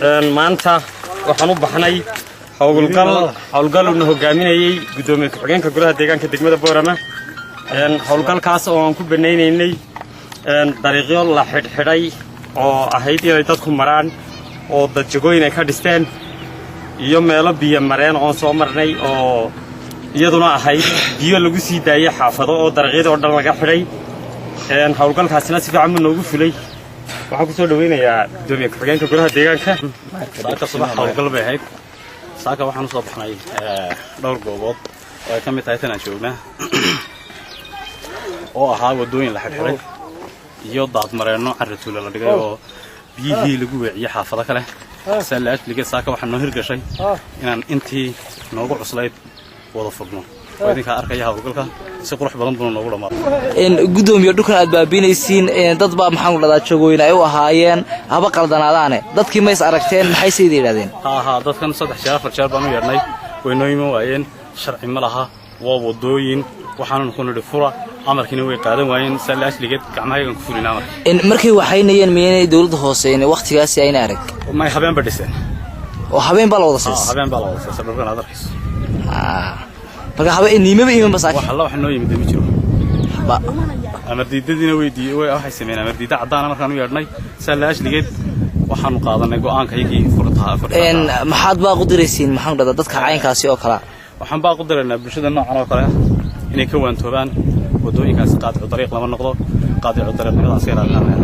maanta waxaan u baxnay hawlgal uu hogaaminayay gudoomiye ku-xigeenka golaha deegaanka degmada Boorama hawlgalkaas oo aan ku baneynaynay dariiqyo la xidhay oo ahayd inay dadku maraan oo dad jagooyin ay ka dhisteen iyo meelo biyo mareen oo soo marnay oo iyaduna ahayd biyo lagu sii daayay xaafado oo dariiqyada oo dhan laga xidhay hawlgalkaasina si fiican noogu fulay waxaan ku soo dhaweynayaa gudoomiye ku-xigeenka golaha deegaanka saaka subax hawlgal bay ahayd saaka waxaan u soo baxnay dhowr goobood oo ay ka mid tahay tanaan joognaa oo ahaa wadooyin la xidhay iyo daad mareenno carrituula la dhigay oo biyihii lagu weeciyay xaafado kale salaadliga saaka waxaan noo hirgashay inaan intii noogu cuslayd wada furno idinka arkaya hawlgalka si qurux badan buu noogu dhamaaday gudoomiye dhulkan aad baabinaysiin dad baa maxaan ku dhadaa jagooyin ay u ahaayeen haba qaldanaadaane dadkii ma is aragteen maxay sii yiraahdeen dadkan 3 jeer 4 jeer baan u yeernay way noo yimo waayeen sharci ma laha waa wadooyin waxaan ku nidhi fura amarkiina way qaadan waayeen salaasligeed gacmahaygan ku fulinaa markii waxaynayeen miyay dawladda hooseen waqtigaas ayna arag ma habeen badhiseen oo habeen baa la wada siisay habeen baa la wada siisay dhulkan aad arkayso marka habeen niimaba iiman basaak waxa la wax noo yimid ma jiro amardiidadiina weydiiyay waxay sameeyeen amardiida cadaan markaan u yeernay salaasligeed waxaan qaadanay go'aankayagii furtaha maxaad baa qudiraysiin maxaan dhadaa dadka caynkaasi oo kala waxaan baa qudiraynaa bulshada noocan oo kale inay ka waantoobaan wadooyinkaas qaadicu dariiq lama noqdo qaadicu dariiqnimadaas ka ilaalinayaan